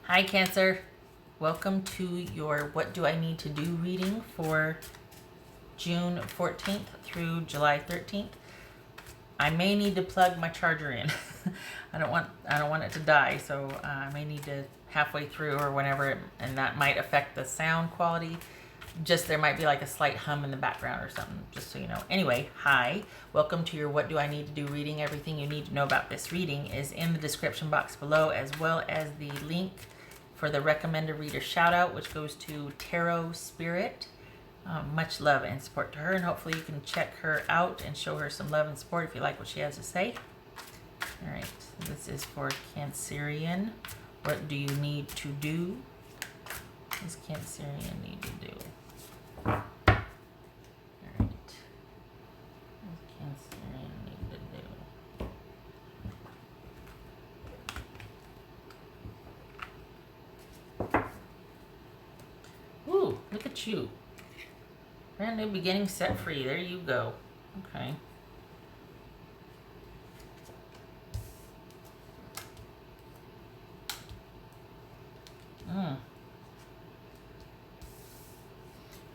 Hi Cancer, welcome to your What Do I Need to Do reading for June 14th through July 13th. I may need to plug my charger in. I don't want it to die, so I may need to halfway through or whenever, and that might affect the sound quality. Just there might be like a slight hum in the background or something, just so you know. Anyway, hi, welcome to your What Do I Need to Do reading. Everything you need to know about this reading is in the description box below, as well as the link for the recommended reader shout out, which goes to Tarot Spirit. Much love and support to her, and hopefully you can check her out and show her some love and support if you like what she has to say. All right, so this is for Cancerian. What do you need to do? What does Cancerian need to do? All right. What does Cancerian need to do? Ooh, look at you. Brand new beginning, set free. There you go. Okay.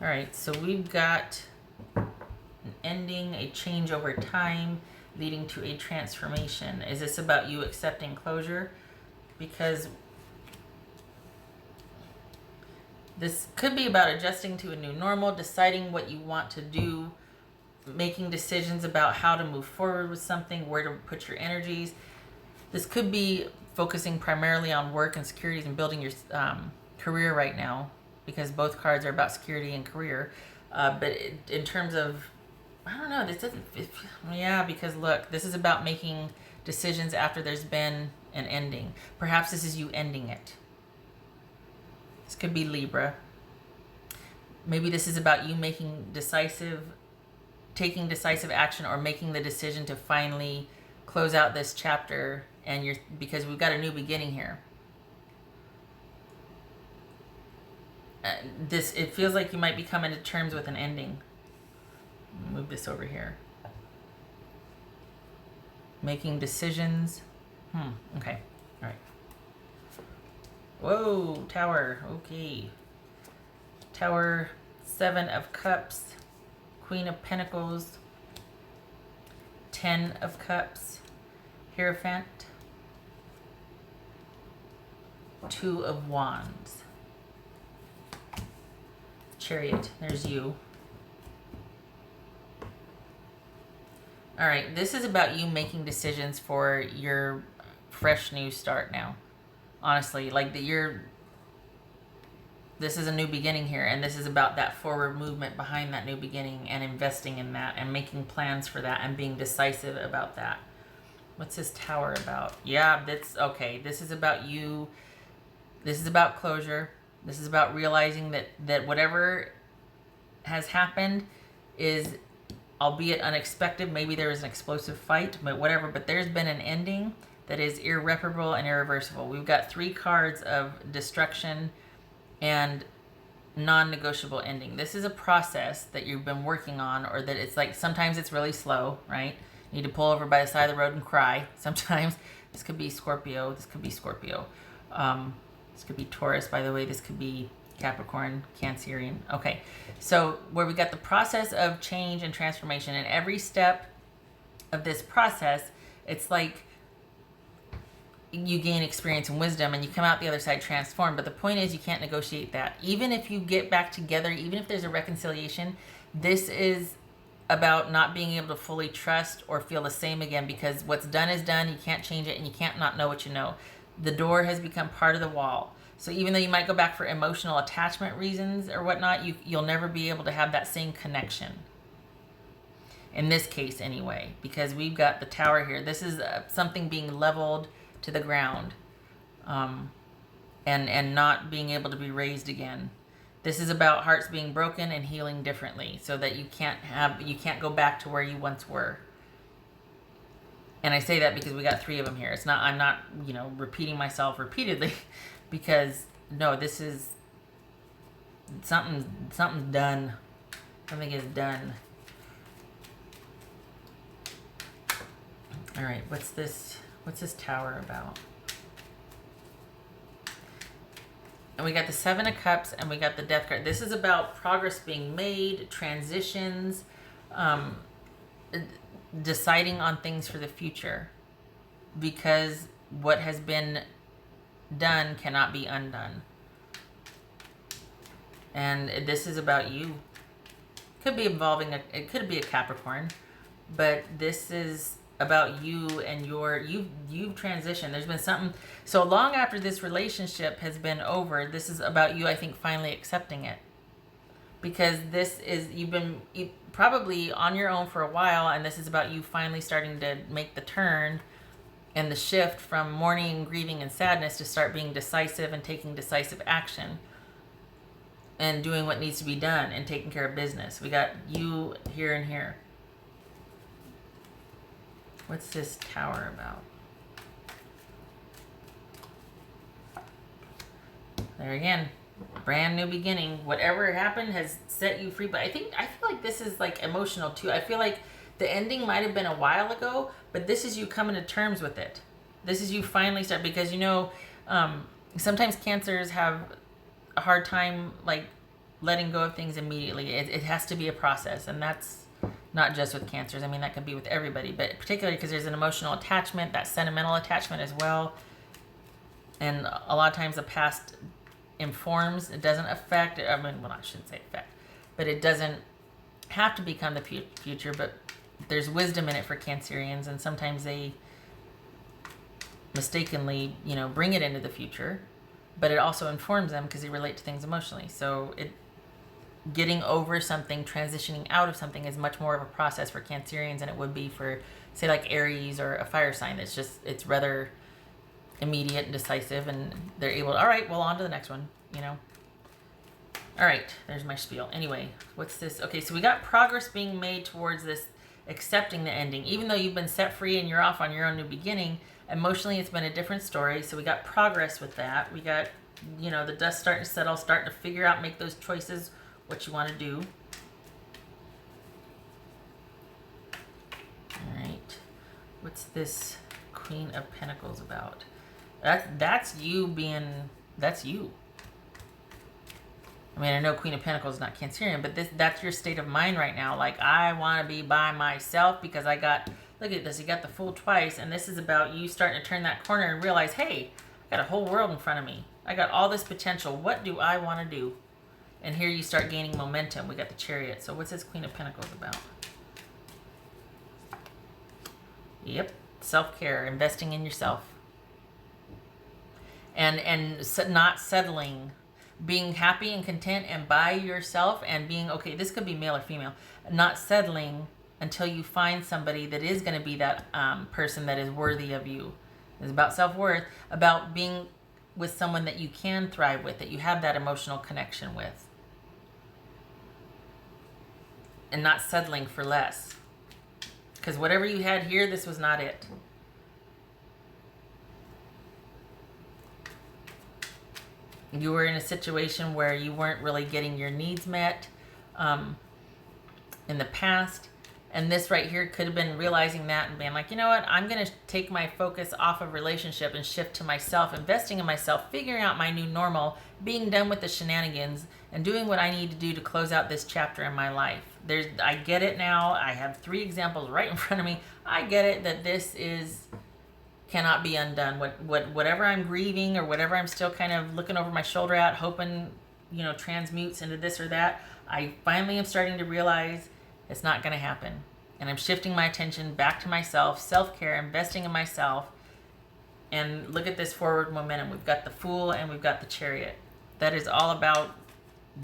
All right, so we've got an ending, a change over time, leading to a transformation. Is this about you accepting closure? Because this could be about adjusting to a new normal, deciding what you want to do, making decisions about how to move forward with something, where to put your energies. This could be focusing primarily on work and securities and building your career right now, because both cards are about security and career. But in terms of, I don't know, this doesn't, yeah, because look, this is about making decisions after there's been an ending. Perhaps this is you ending it. This could be Libra. Maybe this is about you taking decisive action, or making the decision to finally close out this chapter, and because we've got a new beginning here. It feels like you might be coming to terms with an ending. Move this over here. Making decisions. Okay. All right. Whoa, Tower. Okay. Tower, 7 of Cups, Queen of Pentacles, 10 of Cups, Hierophant, 2 of Wands, Chariot. There's you. All right, this is about you making decisions for your fresh new start now. Honestly, like this is a new beginning here, and this is about that forward movement behind that new beginning, and investing in that and making plans for that and being decisive about that. What's this Tower about? Yeah, that's okay. This is about you. This is about closure. This is about realizing that whatever has happened is, albeit unexpected, maybe there was an explosive fight, but whatever, but there's been an ending that is irreparable and irreversible. We've got 3 cards of destruction and non-negotiable ending. This is a process that you've been working on, or that it's like sometimes it's really slow, right? You need to pull over by the side of the road and cry. Sometimes this could be Scorpio. This could be Scorpio. This could be Taurus, by the way. This could be Capricorn, Cancerian. Okay, so where we got the process of change and transformation, and every step of this process, it's like you gain experience and wisdom, and you come out the other side transformed. But the point is, you can't negotiate that. Even if you get back together, even if there's a reconciliation, this is about not being able to fully trust or feel the same again, because what's done is done. You can't change it, and you can't not know what you know. The door has become part of the wall. So even though you might go back for emotional attachment reasons or whatnot, you'll never be able to have that same connection. In this case anyway, because we've got the Tower here. This is something being leveled to the ground, and not being able to be raised again. This is about hearts being broken and healing differently, so that you can't go back to where you once were. And I say that because we got 3 of them here. It's not, I'm not, repeating myself repeatedly, because no, this is something's done. Something is done. All right, what's this Tower about? And we got the Seven of Cups, and we got the Death card. This is about progress being made, transitions, deciding on things for the future. Because what has been done cannot be undone. And this is about you. Could be involving, it could be a Capricorn. But this is about you and you've transitioned. There's been something, so long after this relationship has been over, this is about you, I think, finally accepting it. Because this is, you've been probably on your own for a while, and this is about you finally starting to make the turn and the shift from mourning, grieving, and sadness to start being decisive and taking decisive action and doing what needs to be done and taking care of business. We got you here and here. What's this Tower about? There again, brand new beginning. Whatever happened has set you free. But I feel like this is like emotional too. I feel like the ending might have been a while ago, but this is you coming to terms with it. This is you finally start, because sometimes Cancers have a hard time like letting go of things immediately. It has to be a process, and that's not just with Cancers. I mean, that could be with everybody, but particularly because there's an emotional attachment, that sentimental attachment as well. And a lot of times the past informs, it doesn't affect, I shouldn't say affect, but it doesn't have to become the future, but there's wisdom in it for Cancerians, and sometimes they mistakenly, bring it into the future, but it also informs them because they relate to things emotionally. So getting over something, transitioning out of something is much more of a process for Cancerians than it would be for, say, like Aries or a fire sign. It's rather immediate and decisive, and they're able to, all right, well, on to the next one, All right, there's my spiel. Anyway, what's this? Okay, so we got progress being made towards this, accepting the ending. Even though you've been set free and you're off on your own new beginning, emotionally it's been a different story. So we got progress with that. We got, the dust starting to settle, starting to figure out, make those choices, what you want to do. All right, what's this Queen of Pentacles about? That's you. I mean, I know Queen of Pentacles is not Cancerian, but that's your state of mind right now. Like, I want to be by myself because look at this, you got the Fool twice, and this is about you starting to turn that corner and realize, hey, I got a whole world in front of me. I got all this potential. What do I want to do? And here you start gaining momentum. We got the Chariot. So what's this Queen of Pentacles about? Yep, self-care, investing in yourself. And not settling, being happy and content and by yourself, and being, okay, this could be male or female, not settling until you find somebody that is going to be that person that is worthy of you. It's about self-worth, about being with someone that you can thrive with, that you have that emotional connection with. And not settling for less. Because whatever you had here, this was not it. You were in a situation where you weren't really getting your needs met in the past. And this right here could have been realizing that and being like, you know what, I'm going to take my focus off of relationship and shift to myself, investing in myself, figuring out my new normal, being done with the shenanigans, and doing what I need to do to close out this chapter in my life. I get it now. I have 3 examples right in front of me. I get it that this cannot be undone. Whatever I'm grieving or whatever I'm still kind of looking over my shoulder at, hoping, transmutes into this or that, I finally am starting to realize it's not going to happen. And I'm shifting my attention back to myself, self-care, investing in myself. And look at this forward momentum. We've got the Fool and we've got the Chariot. That is all about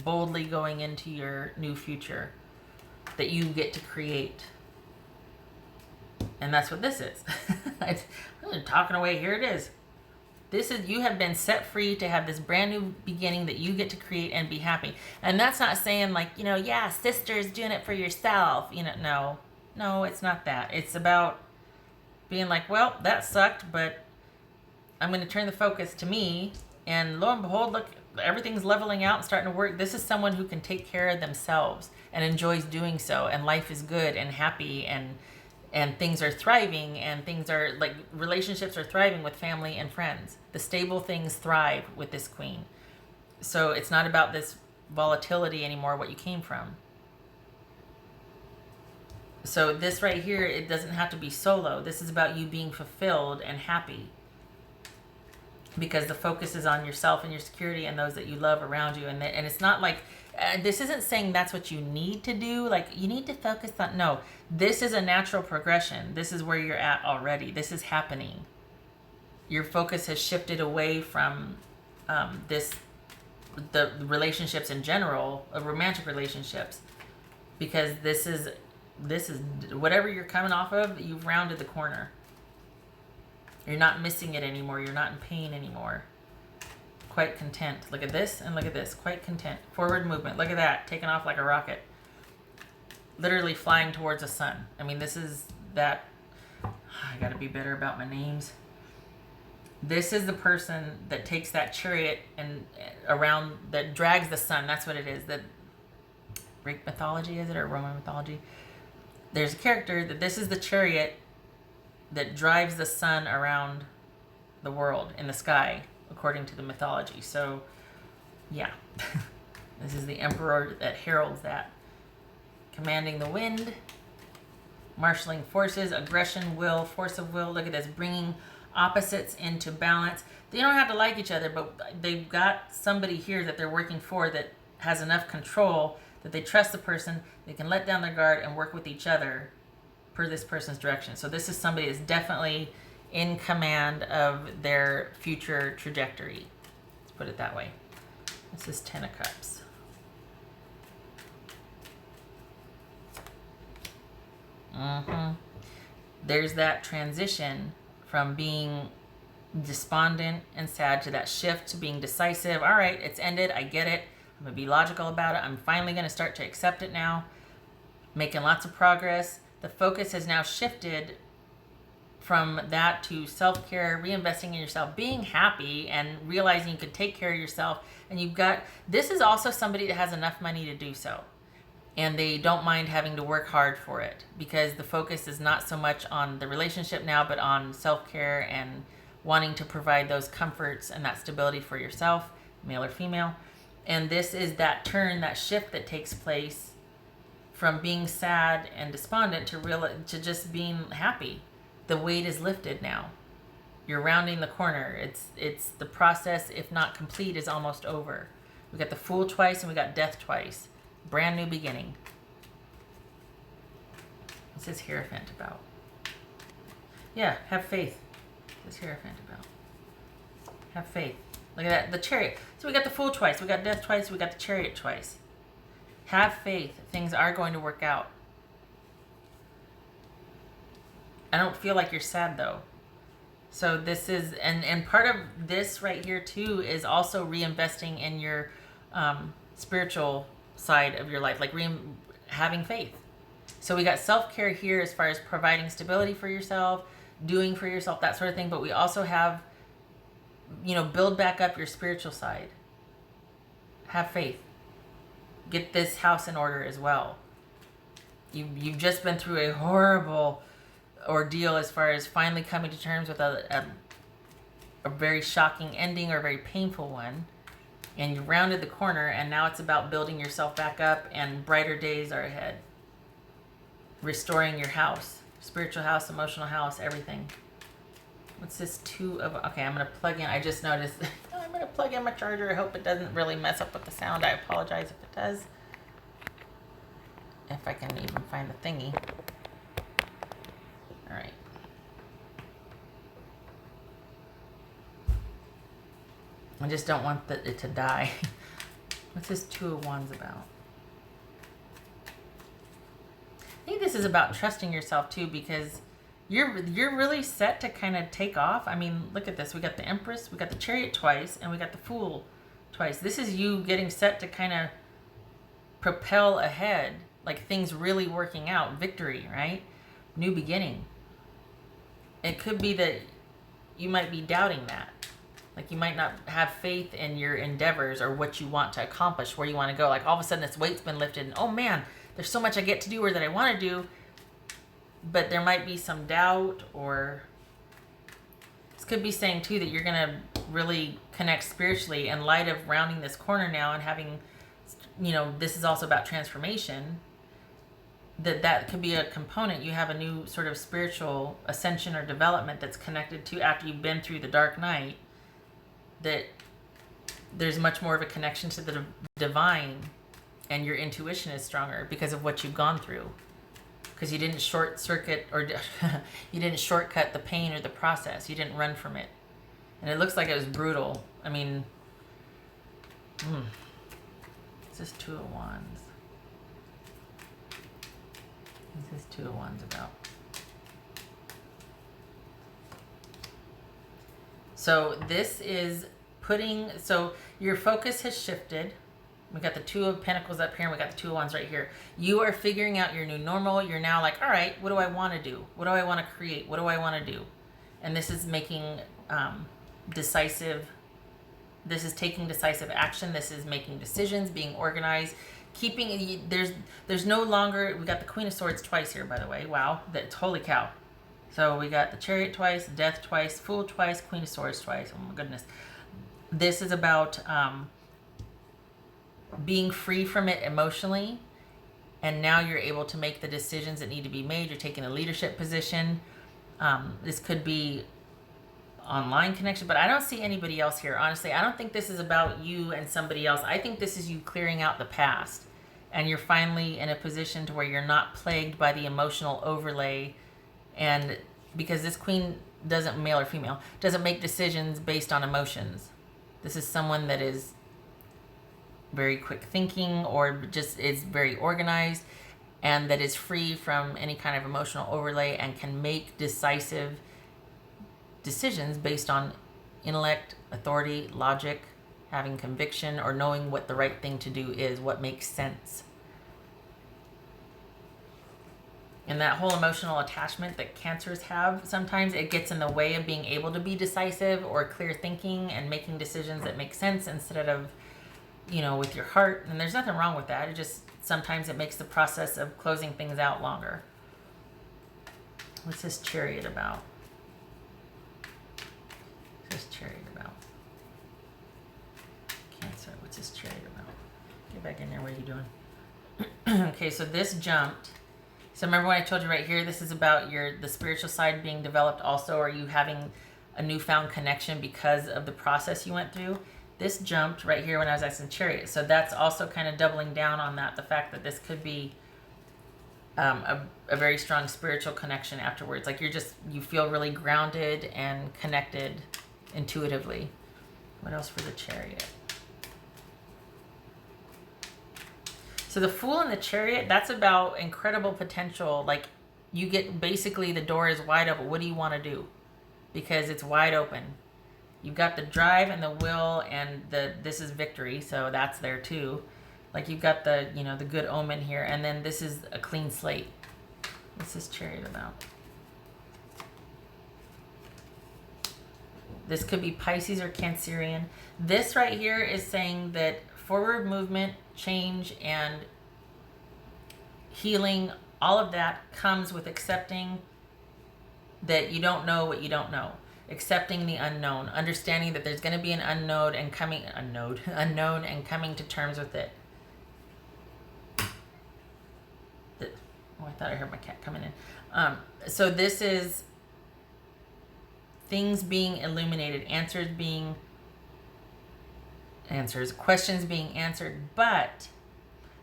boldly going into your new future that you get to create. And that's what this is. I'm talking away. Here it is. This is, you have been set free to have this brand new beginning that you get to create and be happy. And that's not saying like, yeah, sister's doing it for yourself. No, it's not that. It's about being like, well, that sucked, but I'm going to turn the focus to me. And lo and behold, look, everything's leveling out and starting to work. This is someone who can take care of themselves and enjoys doing so. And life is good and happy, and things are thriving, and things are like, relationships are thriving with family and friends. The stable things thrive with this Queen. So it's not about this volatility anymore, what you came from. So this right here, it doesn't have to be solo. This is about you being fulfilled and happy. Because the focus is on yourself and your security and those that you love around you. And it's not like, this isn't saying that's what you need to do. Like, you need to focus on, no. This is a natural progression. This is where you're at already. This is happening. Your focus has shifted away from the relationships in general, romantic relationships. Because this is whatever you're coming off of, you've rounded the corner. You're not missing it anymore. You're not in pain anymore. Quite content. Look at this and look at this. Quite content. Forward movement. Look at that. Taking off like a rocket. Literally flying towards the sun. I mean, this is that. I got to be better about my names. This is the person that takes that chariot and around, that drags the sun. That's what it is. The Greek mythology, is it, or Roman mythology? There's a character that this is the chariot that drives the sun around the world in the sky, according to the mythology. So, yeah. This is the emperor that heralds that. Commanding the wind, marshaling forces, aggression, will, force of will. Look at this, bringing opposites into balance. They don't have to like each other, but they've got somebody here that they're working for that has enough control that they trust the person, they can let down their guard and work with each other per this person's direction. So this is somebody that's definitely in command of their future trajectory. Let's put it that way. This is 10 of Cups. There's that transition from being despondent and sad to that shift to being decisive. All right, it's ended. I get it. I'm going to be logical about it. I'm finally going to start to accept it now. Making lots of progress. The focus has now shifted from that to self-care, reinvesting in yourself, being happy, and realizing you can take care of yourself. And you've got, this is also somebody that has enough money to do so. And they don't mind having to work hard for it, because the focus is not so much on the relationship now, but on self-care and wanting to provide those comforts and that stability for yourself, male or female. And this is that turn, that shift that takes place from being sad and despondent to just being happy. The weight is lifted now. You're rounding the corner. It's the process, if not complete, is almost over. We got the Fool twice and we got Death twice. Brand new beginning. What's this Hierophant about? Yeah, have faith. What's this Hierophant about? Have faith. Look at that, the Chariot. So we got the Fool twice, we got Death twice, we got the Chariot twice. Have faith. Things are going to work out. I don't feel like you're sad though. So this is, and part of this right here too is also reinvesting in your spiritual side of your life, like having faith. So we got self-care here as far as providing stability for yourself, doing for yourself, that sort of thing. But we also have, build back up your spiritual side. Have faith. Get this house in order as well. You've just been through a horrible ordeal as far as finally coming to terms with a very shocking ending or a very painful one. And you rounded the corner, and now it's about building yourself back up, and brighter days are ahead. Restoring your house, spiritual house, emotional house, everything. What's this Two of, okay, I'm going to plug in. I just noticed, I'm going to plug in my charger. I hope it doesn't really mess up with the sound. I apologize if it does. If I can even find the thingy. All right. I just don't want it to die. What's this Two of Wands about? I think this is about trusting yourself too, because you're really set to kind of take off. I mean, look at this. We got the Empress, we got the Chariot twice, and we got the Fool twice. This is you getting set to kind of propel ahead, like things really working out, victory, right? New beginning. It could be that you might be doubting that. Like you might not have faith in your endeavors or what you want to accomplish, where you want to go. Like all of a sudden this weight's been lifted and oh man, there's so much I get to do or that I want to do. But there might be some doubt, or this could be saying too that you're going to really connect spiritually in light of rounding this corner now and having, you know, this is also about transformation, that could be a component. You have a new sort of spiritual ascension or development that's connected to after you've been through the dark night, that there's much more of a connection to the divine, and your intuition is stronger because of what you've gone through, because you didn't short circuit or you didn't shortcut the pain or the process. You didn't run from it. And it looks like it was brutal. I mean, this is Two of Wands. This is Two of Wands about. So this is putting, so your focus has shifted. We got the Two of Pentacles up here, and we got the Two of Wands right here. You are figuring out your new normal. You're now like, all right, what do I want to do? What do I want to create? What do I want to do? And this is making this is taking decisive action. This is making decisions, being organized, keeping, there's no longer, we got the Queen of Swords twice here, by the way. Wow, that's holy cow. So we got the Chariot twice, Death twice, Fool twice, Queen of Swords twice. Oh my goodness. This is about being free from it emotionally, and now you're able to make the decisions that need to be made. You're taking a leadership position. This could be online connection, but I don't see anybody else here. Honestly, I don't think this is about you and somebody else. I think this is you clearing out the past, and you're finally in a position to where you're not plagued by the emotional overlay. And because this queen doesn't, male or female, doesn't make decisions based on emotions. This is someone that is very quick thinking, or just is very organized, and that is free from any kind of emotional overlay and can make decisive decisions based on intellect, authority, logic, having conviction, or knowing what the right thing to do is, what makes sense. And that whole emotional attachment that Cancers have, sometimes it gets in the way of being able to be decisive or clear thinking and making decisions that make sense instead of, you know, with your heart. And there's nothing wrong with that. It just, sometimes it makes the process of closing things out longer. What's this Chariot about? What's this Chariot about? Cancer, what's this Chariot about? Get back in there, what are you doing? Okay, so this jumped. So remember when I told you right here, this is about the spiritual side being developed also, or you having a newfound connection because of the process you went through. This jumped right here when I was asking Chariot. So that's also kind of doubling down on that, the fact that this could be a very strong spiritual connection afterwards. Like you feel really grounded and connected intuitively. What else for the Chariot? So the Fool and the Chariot, that's about incredible potential. Like you get, basically the door is wide open. What do you want to do? Because it's wide open. You've got the drive and the will, and this is victory, so that's there too. Like you've got the, you know, the good omen here, and then this is a clean slate. What's this Chariot about? This could be Pisces or Cancerian. This right here is saying that forward movement, change, and healing, all of that comes with accepting that you don't know what you don't know. Accepting the unknown, understanding that there's going to be an unknown and coming to terms with it. Oh, I thought I heard my cat coming in. So this is things being illuminated, questions being answered, but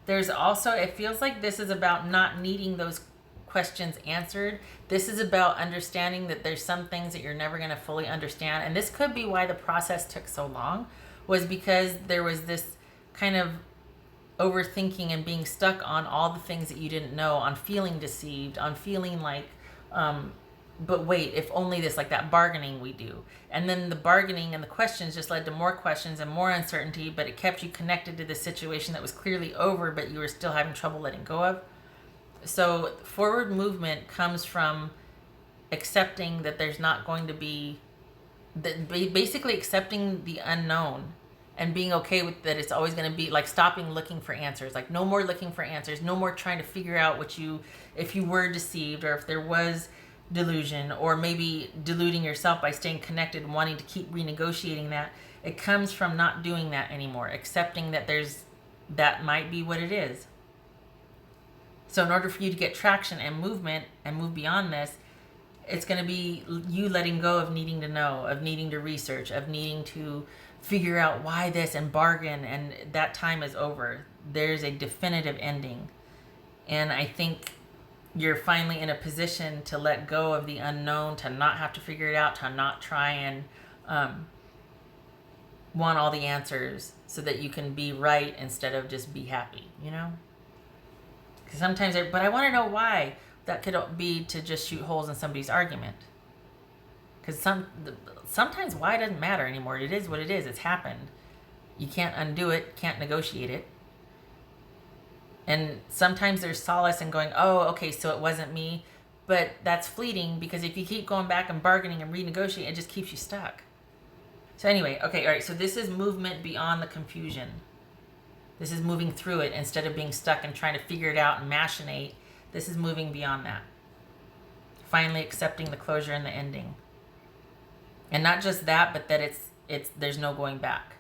there's also, it feels like this is about not needing those questions answered. This is about understanding that there's some things that you're never going to fully understand. And this could be why the process took so long, was because there was this kind of overthinking and being stuck on all the things that you didn't know, on feeling deceived, on feeling like, but wait, if only this, like that bargaining we do. And then the bargaining and the questions just led to more questions and more uncertainty, but it kept you connected to the situation that was clearly over, but you were still having trouble letting go of. So forward movement comes from accepting that there's not going to be, basically accepting the unknown and being okay with that. It's always going to be like stopping looking for answers, like no more looking for answers, no more trying to figure out if you were deceived, or if there was delusion, or maybe deluding yourself by staying connected and wanting to keep renegotiating that. It comes from not doing that anymore, accepting that that might be what it is. So in order for you to get traction and movement and move beyond this, it's going to be you letting go of needing to know, of needing to research, of needing to figure out why this and bargain, and that time is over. There's a definitive ending. And I think you're finally in a position to let go of the unknown, to not have to figure it out, to not try and want all the answers, so that you can be right instead of just be happy, you know? Because sometimes, but I want to know why. That could be to just shoot holes in somebody's argument. Because sometimes why doesn't matter anymore. It is what it is. It's happened. You can't undo it, can't negotiate it. And sometimes there's solace in going, oh, okay, so it wasn't me. But that's fleeting, because if you keep going back and bargaining and renegotiating, it just keeps you stuck. So anyway, okay, all right, so this is movement beyond the confusion. This is moving through it instead of being stuck and trying to figure it out and machinate. This is moving beyond that. Finally accepting the closure and the ending. And not just that, but that it's there's no going back.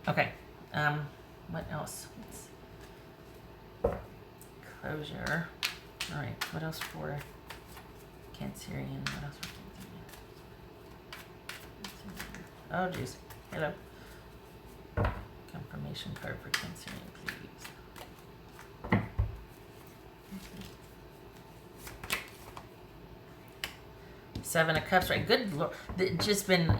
Okay. What else? Closure. All right. What else for Cancerian? What else for Cancerian? Oh, jeez. Hello. Confirmation card for Cancerian, please. Seven of Cups, right? Good Lord. It's just been,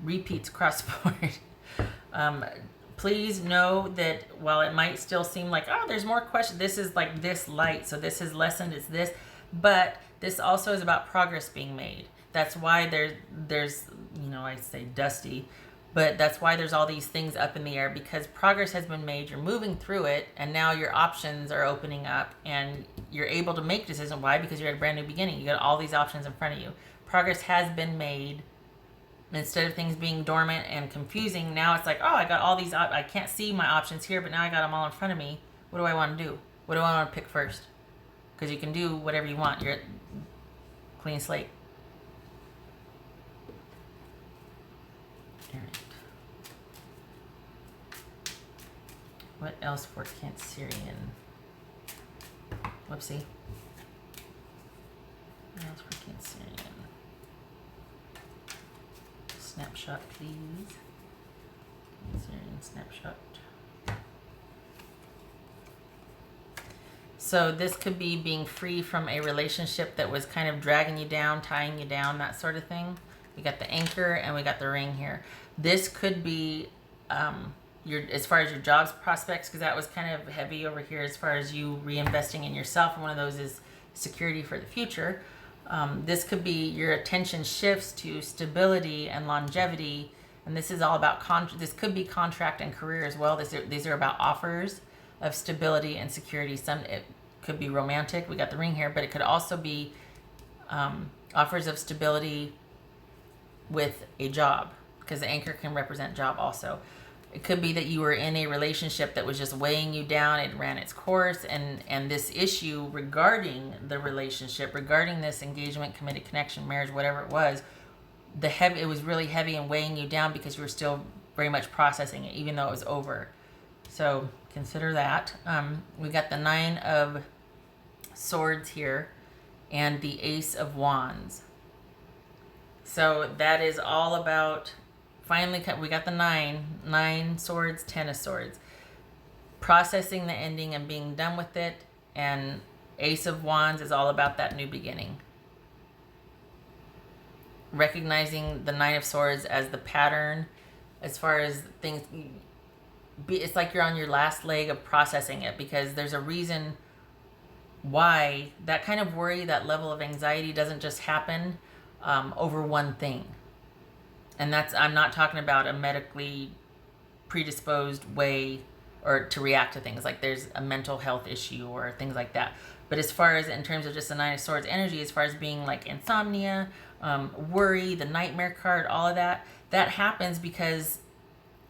repeats across the board. Please know that while it might still seem like, oh, there's more questions, this is like this light, so this is lessened, it's this, but this also is about progress being made. That's why there's I say dusty, but that's why there's all these things up in the air, because progress has been made, you're moving through it, and now your options are opening up, and you're able to make decisions. Why? Because you're at a brand new beginning. You got all these options in front of you. Progress has been made. Instead of things being dormant and confusing, now it's like, oh, I got all these, I can't see my options here, but now I got them all in front of me. What do I want to do? What do I want to pick first? Because you can do whatever you want. You're at clean slate. All right. What else for Cancerian? Whoopsie. What else for Cancerian? Snapshot, please. Cancerian snapshot. So this could be being free from a relationship that was kind of dragging you down, tying you down, that sort of thing. We got the anchor and we got the ring here. This could be as far as your jobs prospects, because that was kind of heavy over here as far as you reinvesting in yourself. And one of those is security for the future. This could be your attention shifts to stability and longevity. And this is all about, this could be contract and career as well. These are about offers of stability and security. It could be romantic. We got the ring here, but it could also be offers of stability with a job, because the anchor can represent job also. It could be that you were in a relationship that was just weighing you down. It ran its course, and this issue regarding the relationship, regarding this engagement, committed connection, marriage, whatever it was, it was really heavy and weighing you down because you were still very much processing it, even though it was over. So consider that. We got the 9 of Swords here and the Ace of Wands. So that is all about, finally, we got the 9 swords, 10 of swords. Processing the ending and being done with it. And Ace of Wands is all about that new beginning. Recognizing the 9 of swords as the pattern as far as things. It's like you're on your last leg of processing it, because there's a reason why that kind of worry, that level of anxiety doesn't just happen over one thing. And I'm not talking about a medically predisposed way or to react to things, like there's a mental health issue or things like that. But as far as in terms of just the 9 of Swords energy, as far as being like insomnia, worry, the nightmare card, all of that happens because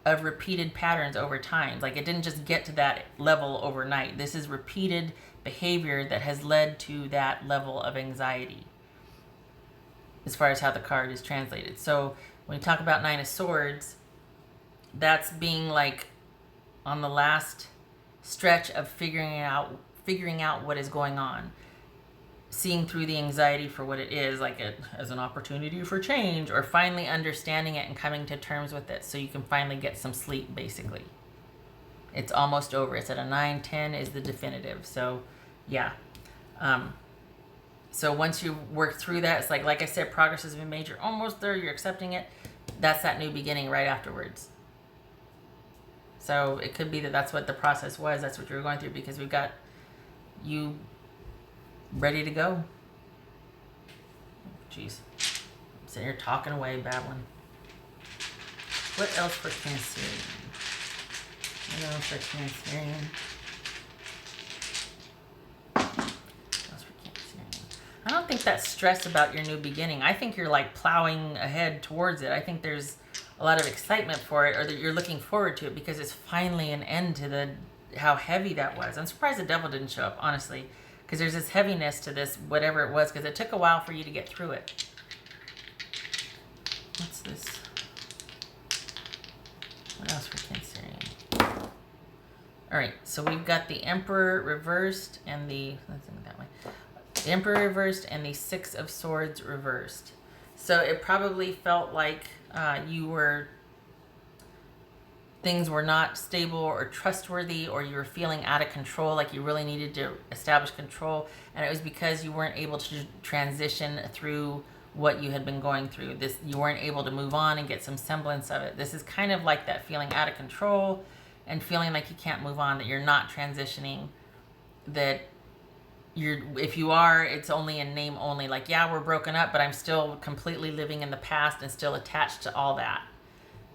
of repeated patterns over time. Like it didn't just get to that level overnight. This is repeated behavior that has led to that level of anxiety, as far as how the card is translated. So when you talk about Nine of Swords, that's being like on the last stretch of figuring out what is going on, seeing through the anxiety for what it is, like it as an opportunity for change, or finally understanding it and coming to terms with it so you can finally get some sleep. Basically, it's almost over. It's at a 9-10 is the definitive. So yeah, so once you work through that, it's like I said, progress has been made. You're almost there. You're accepting it. That's that new beginning right afterwards. So it could be that that's what the process was. That's what you were going through, because we've got you ready to go. Jeez. I'm sitting here talking away, babbling. What else for Cancerian? What else for Cancerian? What else for Cancerian? I don't think that's stress about your new beginning. I think you're like plowing ahead towards it. I think there's a lot of excitement for it, or that you're looking forward to it, because it's finally an end to how heavy that was. I'm surprised the devil didn't show up, honestly, because there's this heaviness to this, whatever it was, because it took a while for you to get through it. What's this? What else for Cancerian? All right, so we've got the Emperor reversed and let's think that way. The Emperor reversed and the Six of Swords reversed. So it probably felt like things were not stable or trustworthy, or you were feeling out of control, like you really needed to establish control, and it was because you weren't able to transition through what you had been going through. You weren't able to move on and get some semblance of it. This is kind of like that feeling out of control and feeling like you can't move on, that you're not transitioning, that if you are, it's only in name only. Like, yeah, we're broken up, but I'm still completely living in the past and still attached to all that.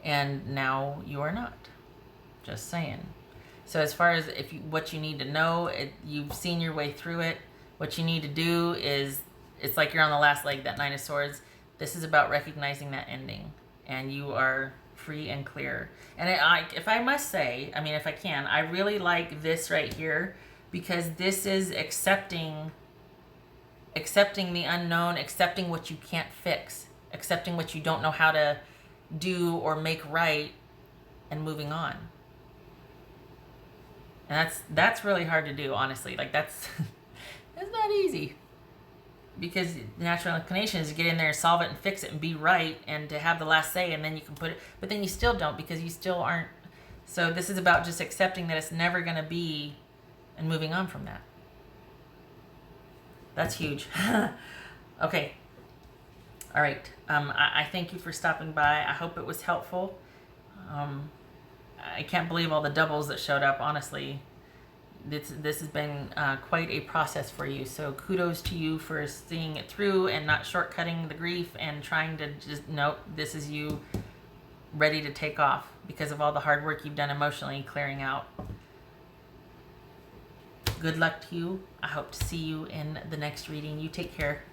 And now you are not. Just saying. So as far as what you need to know, you've seen your way through it. What you need to do is, it's like you're on the last leg, that Nine of Swords. This is about recognizing that ending, and you are free and clear. And if I must say, I mean, if I can, I really like this right here, because this is accepting the unknown, accepting what you can't fix, accepting what you don't know how to do or make right, and moving on. And that's really hard to do, honestly. Like, that's not easy, because natural inclination is to get in there and solve it and fix it and be right and to have the last say, and then you can put it, but then you still don't, because you still aren't. So this is about just accepting that it's never going to be, and moving on from that. That's huge. Okay. All right. I thank you for stopping by. I hope it was helpful. I can't believe all the doubles that showed up, honestly. This has been quite a process for you. So kudos to you for seeing it through and not shortcutting the grief and trying to just, nope, this is you ready to take off because of all the hard work you've done emotionally clearing out. Good luck to you. I hope to see you in the next reading. You take care.